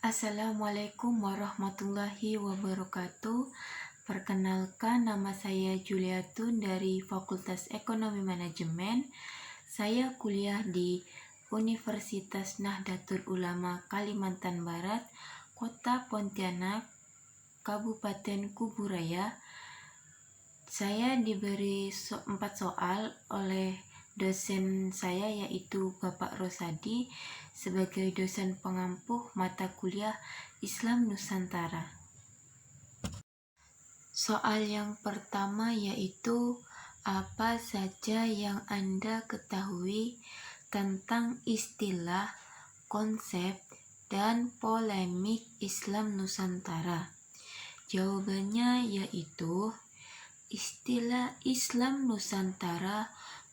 Assalamualaikum warahmatullahi wabarakatuh. Perkenalkan, nama saya Juliatun dari Fakultas Ekonomi Manajemen. Saya kuliah di Universitas Nahdlatul Ulama Kalimantan Barat, Kota Pontianak, Kabupaten Kuburaya. Saya diberi 4 soal oleh dosen saya, yaitu Bapak Rosadi, sebagai dosen pengampu mata kuliah Islam Nusantara. Soal yang pertama yaitu, apa saja yang Anda ketahui tentang istilah, konsep, dan polemik Islam Nusantara? Jawabannya yaitu, istilah Islam Nusantara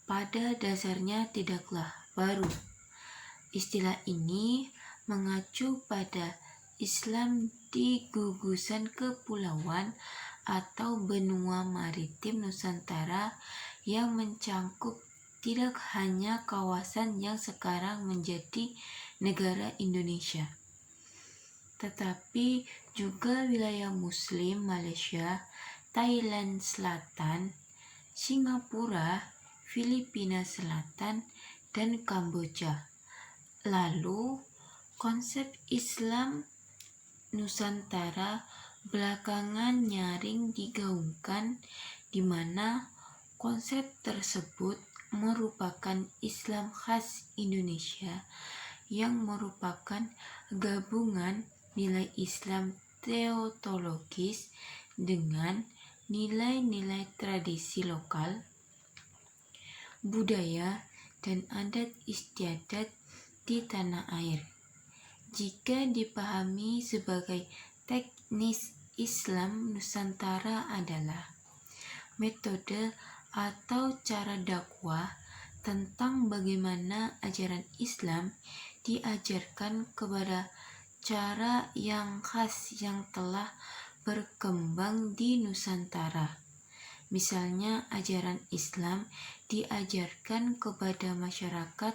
pada dasarnya tidaklah baru. Istilah ini mengacu pada Islam di gugusan kepulauan atau benua maritim Nusantara yang mencangkup tidak hanya kawasan yang sekarang menjadi negara Indonesia, tetapi juga wilayah Muslim Malaysia, Thailand Selatan, Singapura, Filipina Selatan, dan Kamboja. Lalu, konsep Islam Nusantara belakangan nyaring digaungkan, di mana konsep tersebut merupakan Islam khas Indonesia yang merupakan gabungan nilai Islam teologis dengan nilai-nilai tradisi lokal, budaya, dan adat istiadat di tanah air. Jika dipahami sebagai teknis, Islam Nusantara adalah metode atau cara dakwah tentang bagaimana ajaran Islam diajarkan kepada cara yang khas yang telah berkembang di Nusantara. Misalnya, ajaran Islam diajarkan kepada masyarakat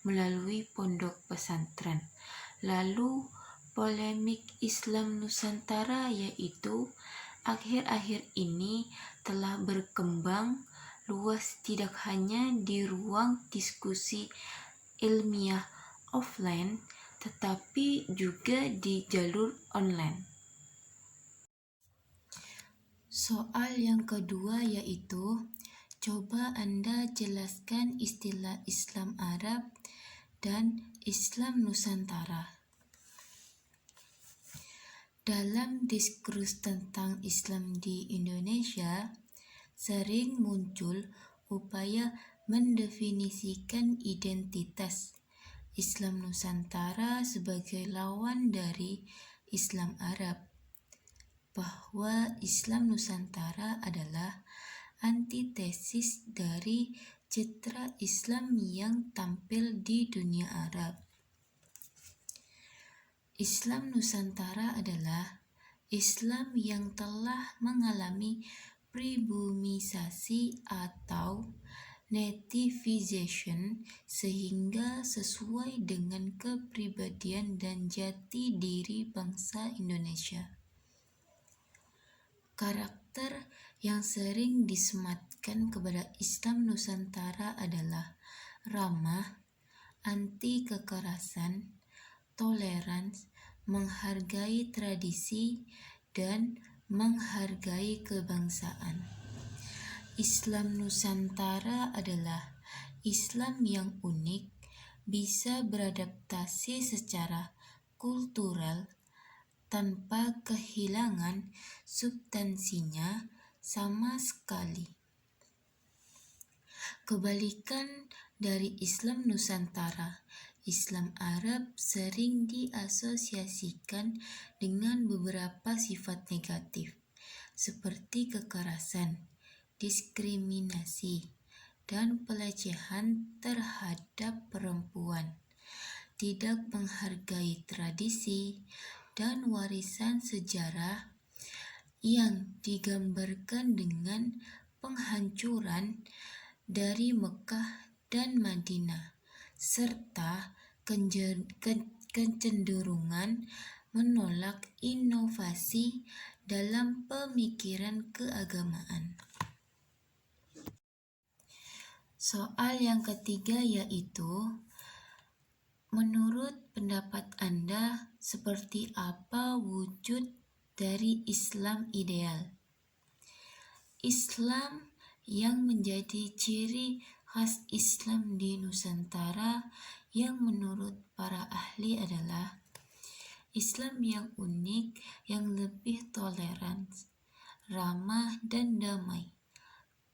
melalui pondok pesantren. Lalu, polemik Islam Nusantara yaitu akhir-akhir ini telah berkembang luas tidak hanya di ruang diskusi ilmiah offline, tetapi juga di jalur online. Soal yang kedua yaitu, coba Anda jelaskan istilah Islam Arab dan Islam Nusantara. Dalam diskursus tentang Islam di Indonesia, sering muncul upaya mendefinisikan identitas Islam Nusantara sebagai lawan dari Islam Arab, bahwa Islam Nusantara adalah antitesis dari citra Islam yang tampil di dunia Arab. Islam Nusantara adalah Islam yang telah mengalami pribumisasi atau nativization sehingga sesuai dengan kepribadian dan jati diri bangsa Indonesia. Karakter yang sering disematkan kepada Islam Nusantara adalah ramah, anti kekerasan, toleran, menghargai tradisi, dan menghargai kebangsaan. Islam Nusantara adalah Islam yang unik, bisa beradaptasi secara kultural tanpa kehilangan substansinya sama sekali. Kebalikan dari Islam Nusantara, Islam Arab sering diasosiasikan dengan beberapa sifat negatif, seperti kekerasan, diskriminasi, dan pelecehan terhadap perempuan, tidak menghargai tradisi dan warisan sejarah yang digambarkan dengan penghancuran dari Mekah dan Madinah, serta kecenderungan menolak inovasi dalam pemikiran keagamaan. Soal yang ketiga yaitu, menurut pendapat Anda, seperti apa wujud dari Islam ideal? Islam yang menjadi ciri khas Islam di Nusantara yang menurut para ahli adalah Islam yang unik, yang lebih toleran, ramah, dan damai.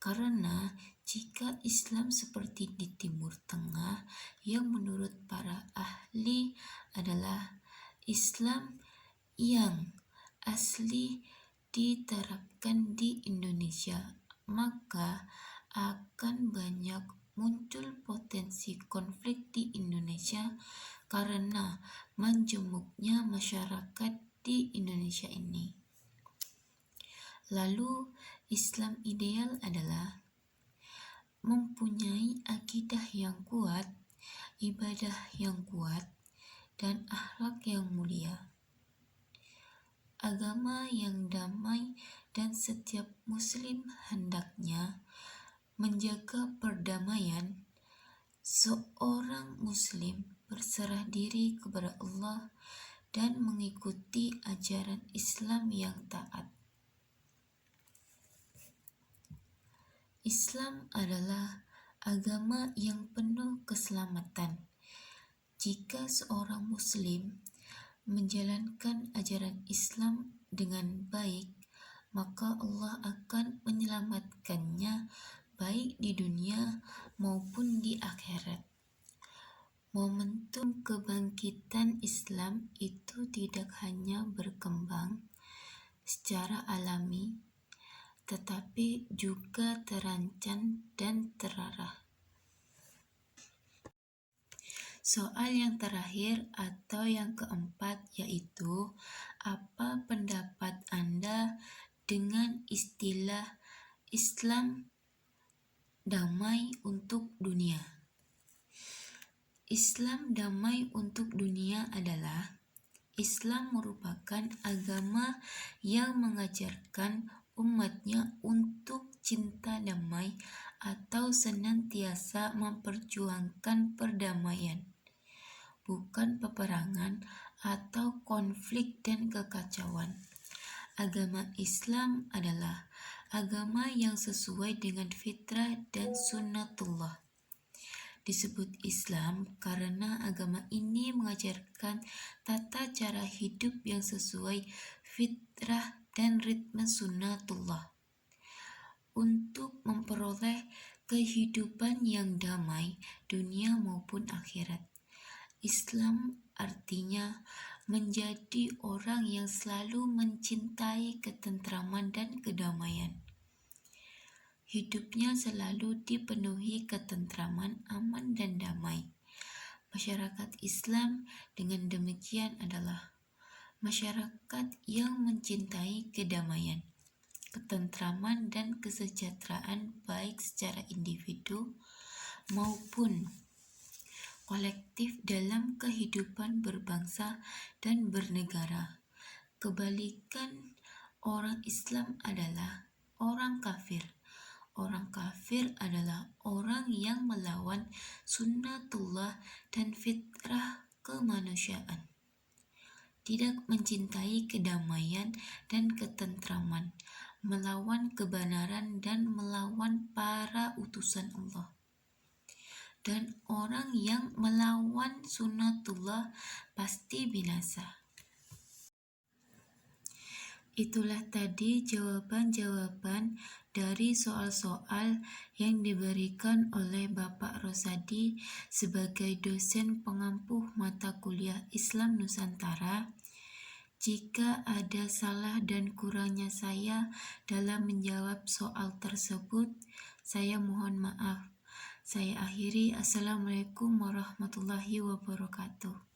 Karena jika Islam seperti di Timur Tengah yang menurut para ahli adalah Islam yang asli diterapkan di Indonesia, maka akan banyak muncul potensi konflik di Indonesia karena majemuknya masyarakat di Indonesia ini. Lalu, Islam ideal adalah mempunyai akidah yang kuat, ibadah yang kuat, dan akhlak yang mulia. Agama yang damai dan setiap muslim hendaknya menjaga perdamaian. Seorang muslim berserah diri kepada Allah dan mengikuti ajaran Islam yang taat. Islam adalah agama yang penuh keselamatan. Jika seorang muslim menjalankan ajaran Islam dengan baik, maka Allah akan menyelamatkannya baik di dunia maupun di akhirat. Momentum kebangkitan Islam itu tidak hanya berkembang secara alami, tetapi juga terancam dan terarah. Soal yang terakhir atau yang keempat yaitu, apa pendapat Anda dengan istilah Islam damai untuk dunia? Islam damai untuk dunia adalah Islam merupakan agama yang mengajarkan umatnya untuk cinta damai atau senantiasa memperjuangkan perdamaian, bukan peperangan atau konflik dan kekacauan. Agama Islam adalah agama yang sesuai dengan fitrah dan sunnatullah. Disebut Islam karena agama ini mengajarkan tata cara hidup yang sesuai fitrah dan ritme sunnatullah. Untuk memperoleh kehidupan yang damai dunia maupun akhirat. Islam artinya menjadi orang yang selalu mencintai ketentraman dan kedamaian. Hidupnya selalu dipenuhi ketentraman, aman, dan damai. Masyarakat Islam dengan demikian adalah masyarakat yang mencintai kedamaian, ketentraman, dan kesejahteraan baik secara individu maupun kolektif dalam kehidupan berbangsa dan bernegara. Kebalikan orang Islam adalah orang kafir. Orang kafir adalah orang yang melawan sunnatullah dan fitrah kemanusiaan. Tidak mencintai kedamaian dan ketentraman, melawan kebenaran dan melawan para utusan Allah. Dan orang yang melawan sunnatullah pasti binasa. Itulah tadi jawaban-jawaban dari soal-soal yang diberikan oleh Bapak Rosadi sebagai dosen pengampuh mata kuliah Islam Nusantara. Jika ada salah dan kurangnya saya dalam menjawab soal tersebut, saya mohon maaf. Saya akhiri. Assalamualaikum warahmatullahi wabarakatuh.